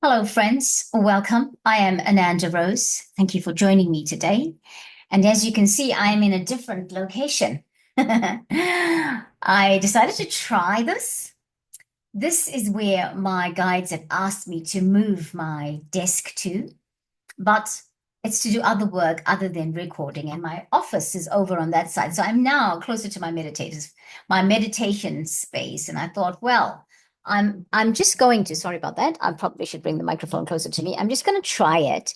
Hello, friends. Welcome. I am Ananda Rose. Thank you for joining me today. And as you can see, I'm in a different location. I decided to try this. This is where my guides had asked me to move my desk to, but it's to do other work other than recording. And my office is over on that side. So I'm now closer to my meditation space. And I thought, well, I'm just going to, sorry about that. I probably should bring the microphone closer to me. I'm just going to try it.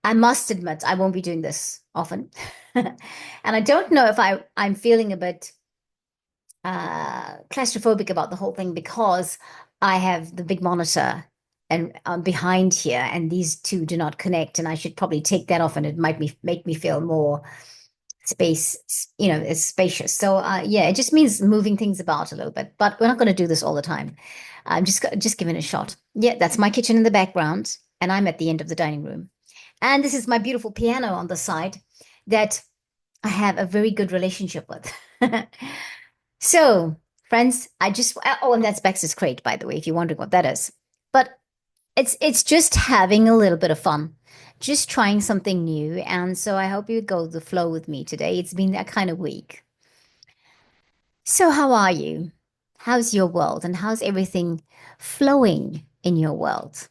I must admit, I won't be doing this often. And I don't know if I'm feeling a bit claustrophobic about the whole thing because I have the big monitor and behind here, and these two do not connect. And I should probably take that off, and it might make me feel more it's spacious. So yeah, it just means moving things about a little bit. But we're not going to do this all the time. I'm just giving it a shot. Yeah, that's my kitchen in the background, and I'm at the end of the dining room. And this is my beautiful piano on the side that I have a very good relationship with. So, friends, and that's Baxter's crate, by the way, if you're wondering what that is. But it's just having a little bit of fun, just trying something new. And so I hope you go the flow with me today. It's been that kind of week. So how are you? How's your world? And how's everything flowing in your world?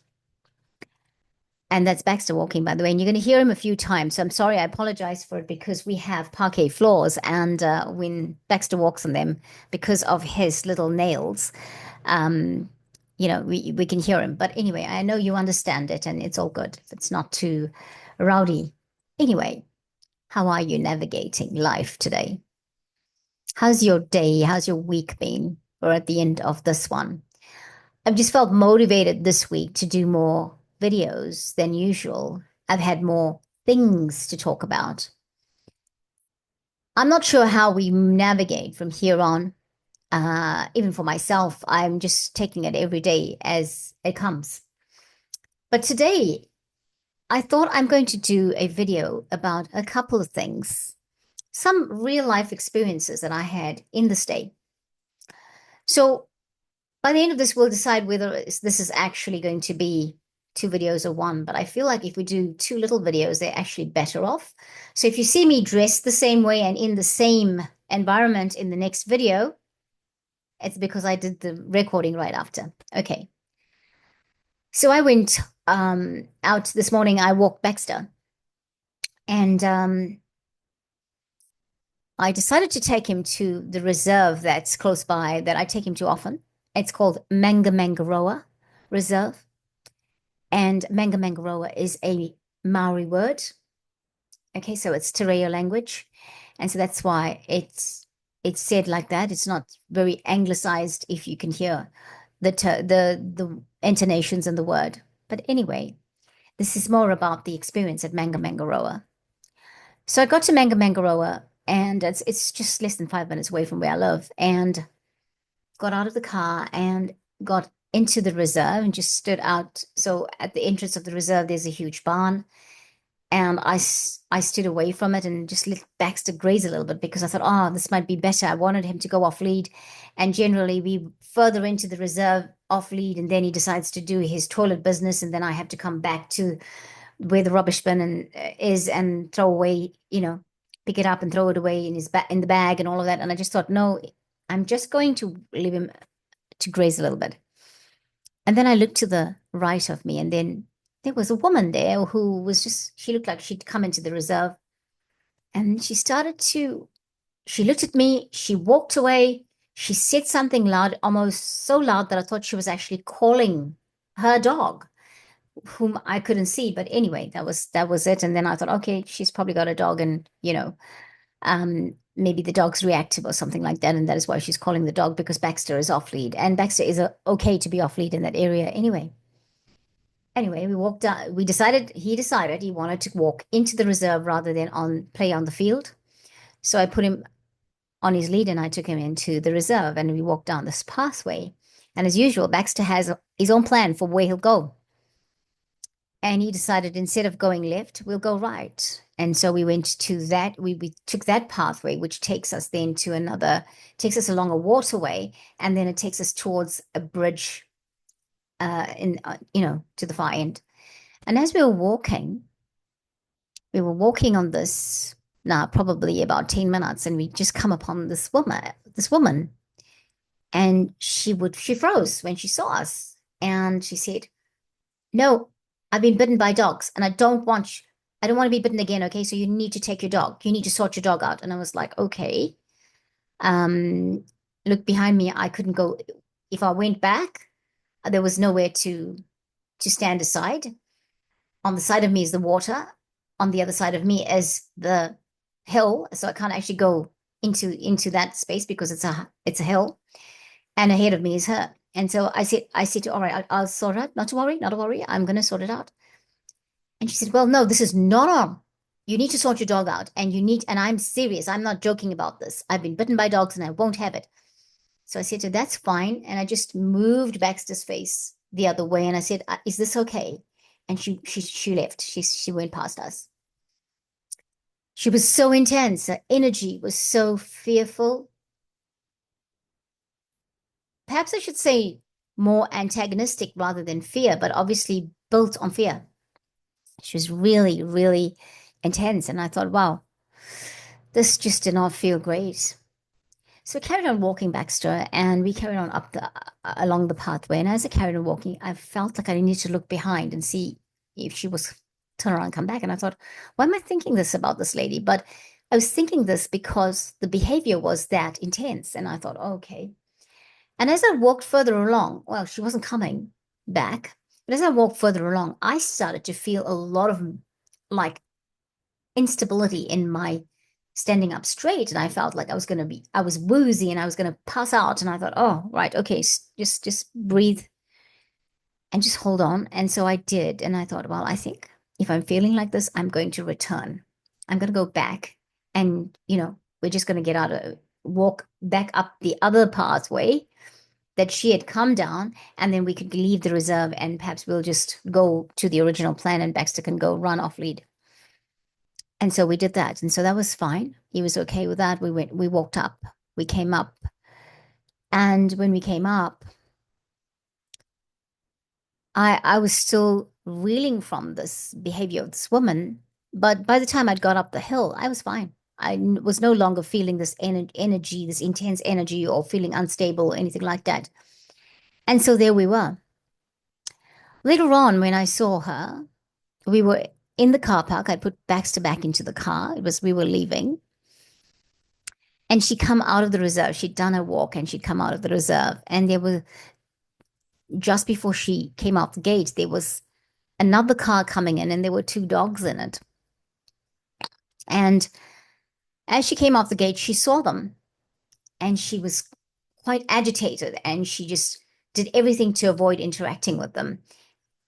And that's Baxter walking, by the way. And you're going to hear him a few times. So I'm sorry, I apologize for it because we have parquet floors. And when Baxter walks on them, because of his little nails, um, we can hear him. But anyway, I know you understand it and it's all good. It's not too rowdy. Anyway, how are you navigating life today? How's your day? How's your week been? We're at the end of this one. I've just felt motivated this week to do more videos than usual. I've had more things to talk about. I'm not sure how we navigate from here on. Even for myself, I'm just taking it every day as it comes. But today, I thought I'm going to do a video about a couple of things, some real life experiences that I had in the state. So by the end of this, we'll decide whether this is actually going to be two videos or one. But I feel like if we do two little videos, they're actually better off. So if you see me dressed the same way and in the same environment in the next video, it's because I did the recording right after. Okay. So I went out this morning. I walked Baxter, and I decided to take him to the reserve that's close by that I take him to often. It's called Mangamangaroa Reserve. And Mangamangaroa is a Maori word. Okay, so it's Te Reo language. And so that's why it's said like that. It's not very anglicized if you can hear the intonations in the word. But anyway, this is more about the experience at Mangamangaroa. So I got to Mangamangaroa, and it's just less than 5 minutes away from where I live, and got out of the car and got into the reserve and just stood out. So at the entrance of the reserve, there's a huge barn, and I stood away from it and just let Baxter graze a little bit because I thought, oh, this might be better. I wanted him to go off lead, and generally we further into the reserve off lead, and then he decides to do his toilet business, and then I have to come back to where the rubbish bin is and throw away, pick it up and throw it away in the bag and all of that. And I just thought, no, I'm just going to leave him to graze a little bit. And then I looked to the right of me, and then there was a woman there who she looked like she'd come into the reserve. And she looked at me, she walked away, she said something loud, almost so loud that I thought she was actually calling her dog, whom I couldn't see. But anyway, that was it. And then I thought, okay, she's probably got a dog, and maybe the dog's reactive or something like that, and that is why she's calling the dog because Baxter is off lead, and Baxter is okay to be off lead in that area anyway. Anyway, we walked down. He decided he wanted to walk into the reserve rather than play on the field. So I put him on his lead and I took him into the reserve, and we walked down this pathway. And as usual, Baxter has his own plan for where he'll go. And he decided instead of going left, we'll go right. And so we went to that, we took that pathway, which takes us then takes us along a waterway, and then it takes us towards a bridge to the far end. And as we were walking on this now probably about 10 minutes, and we just come upon this woman, and she froze when she saw us, and she said, "No, I've been bitten by dogs, and I don't want to be bitten again, okay? So you need to take your dog. You need to sort your dog out." And I was like, "Okay." Um, Look behind me. I couldn't go. If I went back, there was nowhere to stand aside. On the side of me is the water. On the other side of me is the hill, so I can't actually go into that space because it's a hill, and ahead of me is her. And so I said, "All right, I'll sort it out. Not to worry, not to worry. I'm gonna sort it out." And she said, "Well, no, this is not all. You need to sort your dog out, and I'm serious. I'm not joking about this. I've been bitten by dogs, and I won't have it." So I said to her, "That's fine." And I just moved Baxter's face the other way, and I said, "Is this okay?" And she left. She went past us. She was so intense. Her energy was so fearful. Perhaps I should say more antagonistic rather than fear, but obviously built on fear. She was really, really intense. And I thought, wow, this just did not feel great. So we carried on walking Baxter, and we carried on along the pathway. And as I carried on walking, I felt like I needed to look behind and see if she was turn around and come back. And I thought, why am I thinking this about this lady? But I was thinking this because the behavior was that intense. And I thought, oh, okay. And as I walked further along, well, she wasn't coming back. But as I walked further along, I started to feel a lot of like instability in my standing up straight. And I felt like I was woozy and I was going to pass out. And I thought, oh, right, okay, just breathe and just hold on. And so I did. And I thought, well, I think if I'm feeling like this, I'm going to return. I'm going to go back, and, we're just going to walk back up the other pathway that she had come down, and then we could leave the reserve, and perhaps we'll just go to the original plan and Baxter can go run off lead. And so we did that. And so that was fine. He was okay with that. We walked up, we came up. And when we came up, I was still reeling from this behavior of this woman. But by the time I'd got up the hill, I was fine. Was no longer feeling this energy, this intense energy, or feeling unstable or anything like that. And so there we were. Later on, when I saw her, we were in the car park. I put Baxter back into the car. We were leaving. And she'd come out of the reserve. She'd done her walk and she'd come out of the reserve. And just before she came out the gate, there was another car coming in, and there were two dogs in it. And as she came off the gate, she saw them, and she was quite agitated, and she just did everything to avoid interacting with them.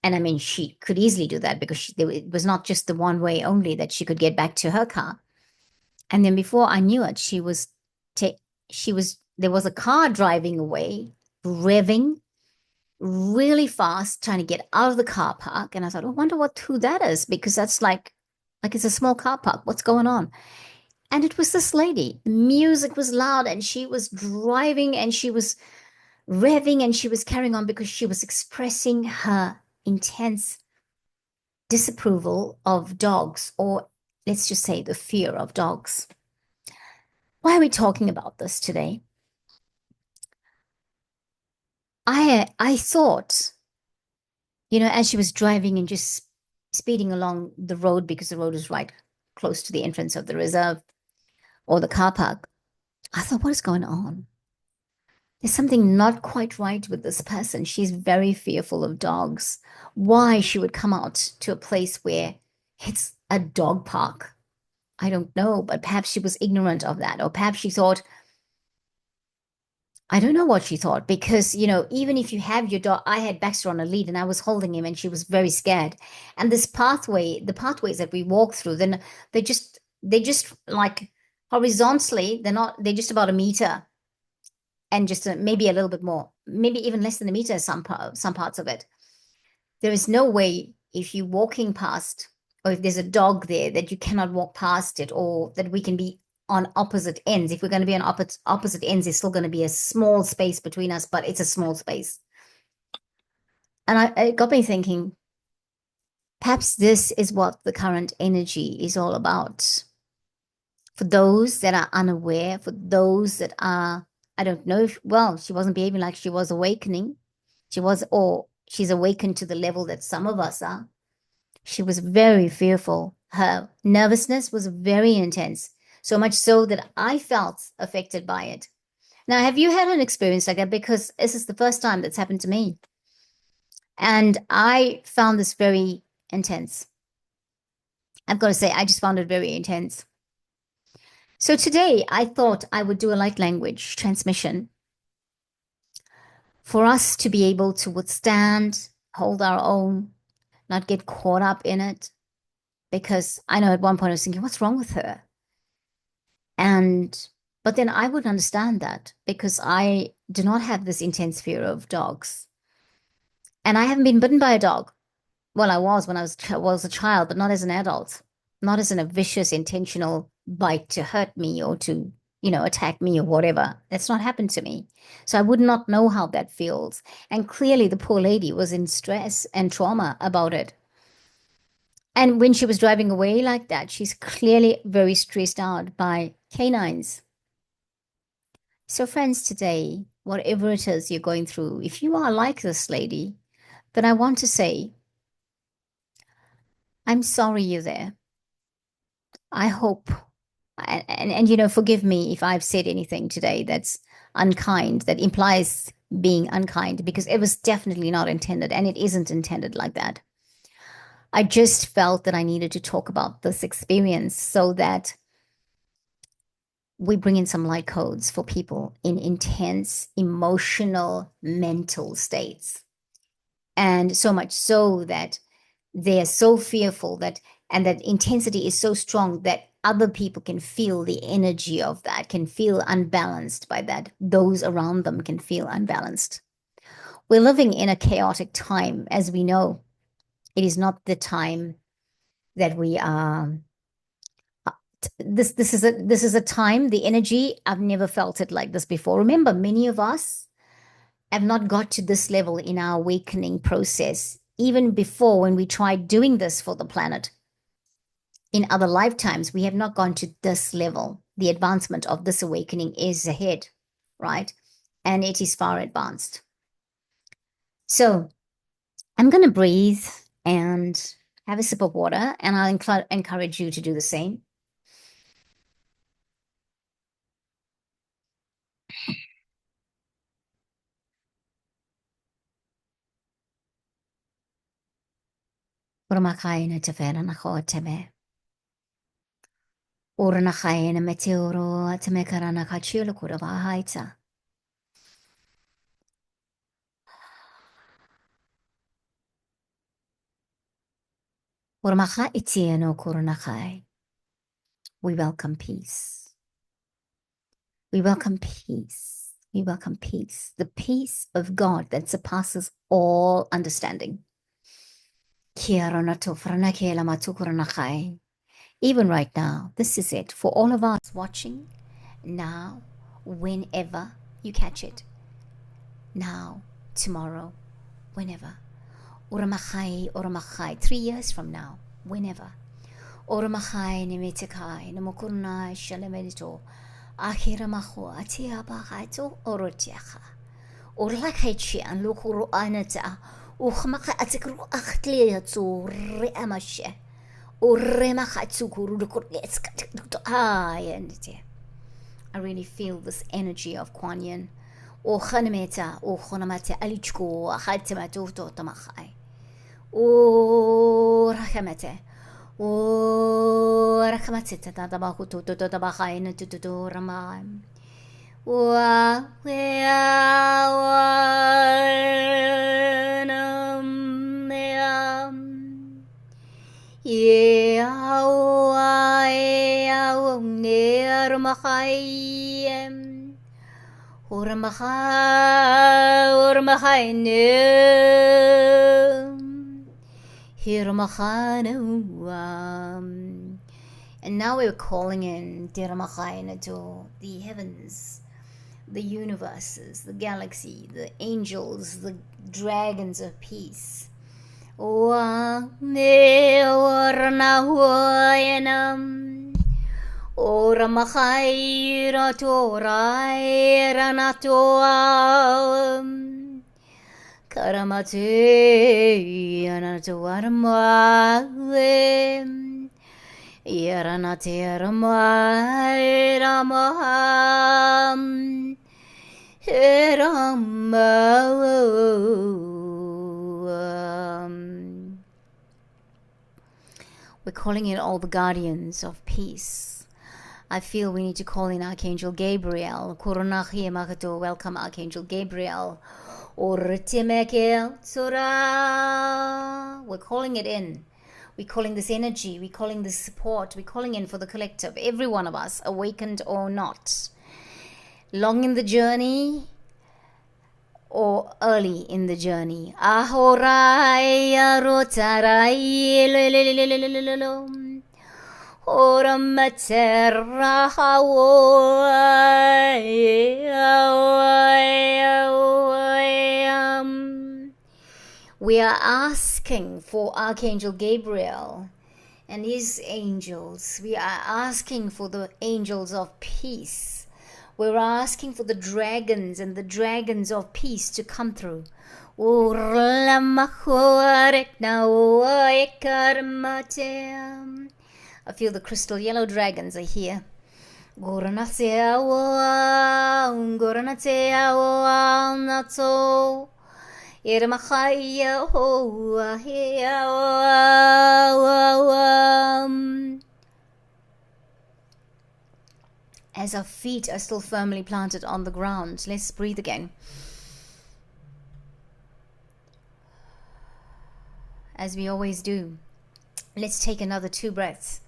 And I mean, she could easily do that because it was not just the one way only that she could get back to her car. And then before I knew it, there was a car driving away, revving really fast, trying to get out of the car park. And I thought, I wonder who that is, because that's like it's a small car park. What's going on? And it was this lady. The music was loud, and she was driving, and she was revving, and she was carrying on because she was expressing her intense disapproval of dogs, or let's just say the fear of dogs. Why are we talking about this today? I thought, as she was driving and just speeding along the road, because the road is right close to the entrance of the reserve or the car park, I thought, what is going on? There's something not quite right with this person. She's very fearful of dogs. Why she would come out to a place where it's a dog park? I don't know, but perhaps she was ignorant of that, or perhaps she thought, I don't know what she thought, because, even if you have your dog, I had Baxter on a lead and I was holding him, and she was very scared. And the pathways that we walk through, then they just like horizontally, they're just about a meter, and just maybe a little bit more, maybe even less than a meter, some parts of it. There is no way, if you're walking past, or if there's a dog there, that you cannot walk past it, or that we can be on opposite ends. If we're going to be on opposite ends, there's still going to be a small space between us, but it's a small space. And it got me thinking, perhaps this is what the current energy is all about. For those that are unaware, for those that are, I don't know if, well, she wasn't behaving like she was awakening. She was, or she's awakened to the level that some of us are. She was very fearful. Her nervousness was very intense, so much so that I felt affected by it. Now, have you had an experience like that? Because this is the first time that's happened to me. And I found this very intense. I've got to say, I just found it very intense. So today I thought I would do a light language transmission for us to be able to withstand, hold our own, not get caught up in it. Because I know at one point I was thinking, what's wrong with her? And, but then I would understand that because I do not have this intense fear of dogs. And I haven't been bitten by a dog. Well, I was when I was a child, but not as an adult, not as in a vicious, intentional bite to hurt me or to, attack me or whatever. That's not happened to me. So I would not know how that feels. And clearly, the poor lady was in stress and trauma about it. And when she was driving away like that, she's clearly very stressed out by canines. So, friends, today, whatever it is you're going through, if you are like this lady, then I want to say, I'm sorry you're there. I hope, and forgive me if I've said anything today that's unkind, that implies being unkind, because it was definitely not intended, and it isn't intended like that. I just felt that I needed to talk about this experience so that we bring in some light codes for people in intense emotional mental states. And so much so that they're so fearful that, and that intensity is so strong that other people can feel the energy of that, can feel unbalanced by that. Those around them can feel unbalanced. We're living in a chaotic time, as we know. It is not the time that we are. This is a time, the energy, I've never felt it like this before. Remember, many of us have not got to this level in our awakening process, even before when we tried doing this for the planet. In other lifetimes, we have not gone to this level. The advancement of this awakening is ahead, right? And it is far advanced. So I'm going to breathe and have a sip of water, and I'll encourage you to do the same. Uramakaina tefera nako teme. Uranakaina meteoro temekarana kachilo kuravahaita. Uramaka itieno kuranakai. We welcome peace. We welcome peace. We welcome peace. The peace of God that surpasses all understanding. Even right now, this is it for all of us watching now, whenever you catch it. Now, tomorrow, whenever. Uramachai, 3 years from now, whenever. Uramachai nimetikai, namokurnai shalemenito, akiramaho, atiabahaito, orotiaha. Urlakaichi and lukuru anata, uchmaka atikru achtliatu, reamashe. I really feel this energy of Kuan Yin. O Khanameta, O Khonamata Alichko, Hatamatu Tamachai. O Rakamate, O Rakamatita Tabahuto Tabahai and Tutu Ramam. Wa and now we're calling in Diramachaina to the heavens the universes, the galaxy, the angels, the dragons of peace. Ora machaira toraira natoam karamate anatoarma Yaranateramairamaham Hiram. We're calling in all the guardians of peace. I feel we need to call in Archangel Gabriel. Welcome Archangel Gabriel. We're calling it in. We're calling this energy, we're calling this support, we're calling in for the collective, every one of us, awakened or not. Long in the journey or early in the journey. Ahoraya rotarai we are asking for Archangel Gabriel and his angels. We are asking for the angels of peace. We're asking for the dragons and the dragons of peace to come through. I feel the crystal yellow dragons are here. As our feet are still firmly planted on the ground, let's breathe again. As we always do, let's take another 2 breaths.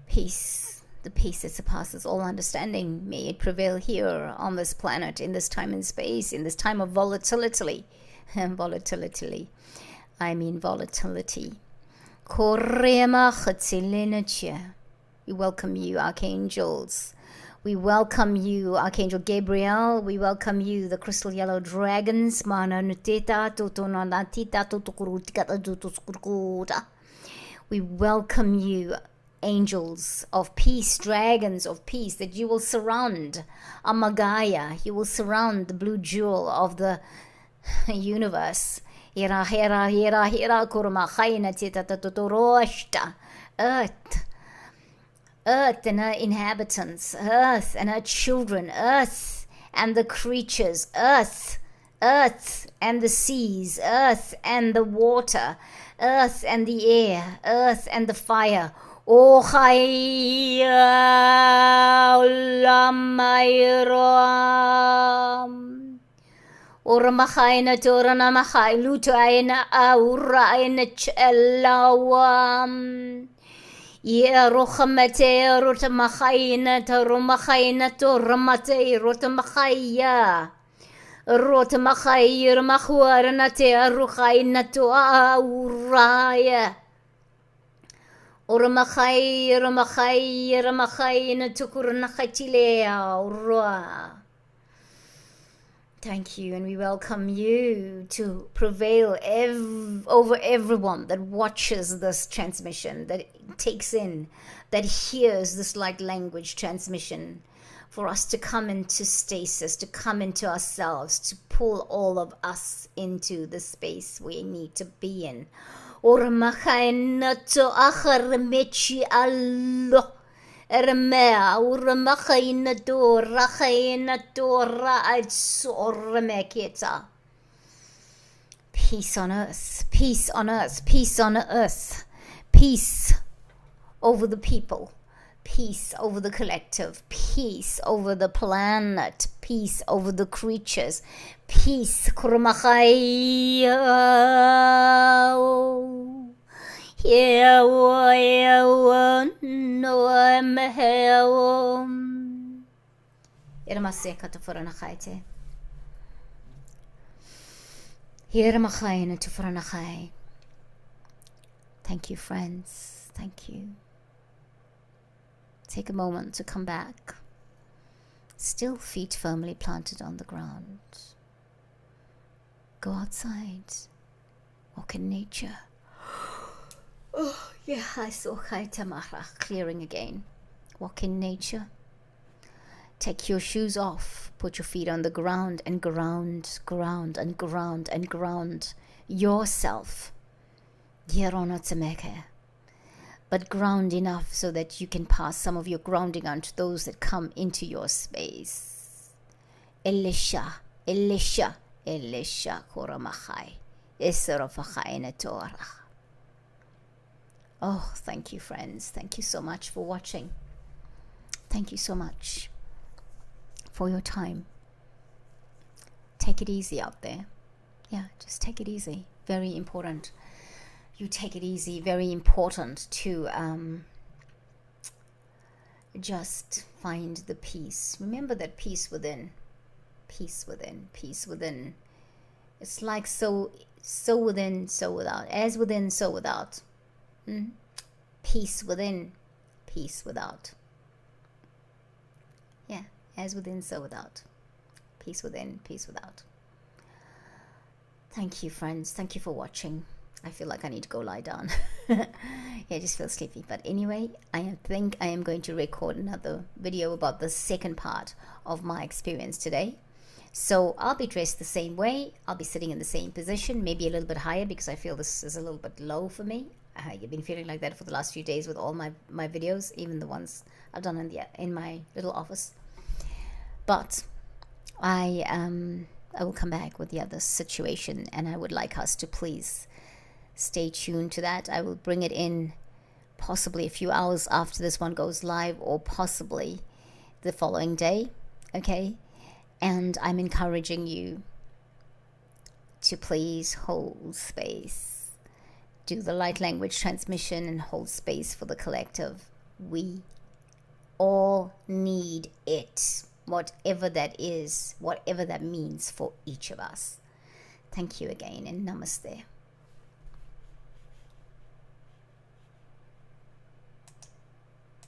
Peace, the peace that surpasses all understanding, may it prevail here on this planet, in this time and space, in this time of volatility. Volatility. I mean volatility. We welcome you, archangels. We welcome you, Archangel Gabriel. We welcome you, the crystal yellow dragons. We welcome you, angels of peace, dragons of peace, that you will surround Amagaya. You will surround the blue jewel of the universe. Earth and her inhabitants, earth and her children, earth and the creatures, earth and the seas, earth and the water, earth and the air, earth and the fire. Oh, Oramahaina Torana Mahai Lutaina Auraina Chelawam. Yeah, Rochamate Rotamahaina Taromahaina Toramate Rotamahaya Rotamahai Ramahuaranate Ruhaina to Auraya Oramahai Ramahaina Tukuranachachilea Ura. Thank you, and we welcome you to prevail over everyone that watches this transmission, that takes in, that hears this light language transmission, for us to come into stasis, to come into ourselves, to pull all of us into the space we need to be in. Urmakainato akharmechi allo. Ermea urmakainato rakainato raatsormeketa. Peace on earth, peace on earth, peace on earth, peace over the people, peace over the collective, peace over the planet, peace over the creatures, peace. Thank you, friends. Thank you. Take a moment to come back. Still feet firmly planted on the ground. Go outside. Walk in nature. Oh, yeah, I saw Khaitamara clearing again. Walk in nature. Take your shoes off. Put your feet on the ground and ground yourself. But ground enough so that you can pass some of your grounding on to those that come into your space. Elisha koramachai. Oh, thank you, friends. Thank you so much for watching. Thank you so much for your time. Take it easy out there. Yeah, just take it easy. Very important. You take it easy. Very important to just find the peace. Remember that peace within. Peace within. Peace within. It's like so within, so without. As within, so without. Peace within, peace without. Yeah, as within, so without. Peace within, peace without. Thank you, friends. Thank you for watching. I feel like I need to go lie down. Yeah, I just feel sleepy. But anyway, I think I am going to record another video about the second part of my experience today. So I'll be dressed the same way. I'll be sitting in the same position, maybe a little bit higher because I feel this is a little bit low for me. I've been feeling like that for the last few days with all my videos, even the ones I've done in my little office. But I will come back with the other situation, and I would like us to please stay tuned to that. I will bring it in possibly a few hours after this one goes live, or possibly the following day. Okay? And I'm encouraging you to please hold space. Do the light language transmission and hold space for the collective. We all need it. Whatever that is, whatever that means for each of us. Thank you again, and namaste.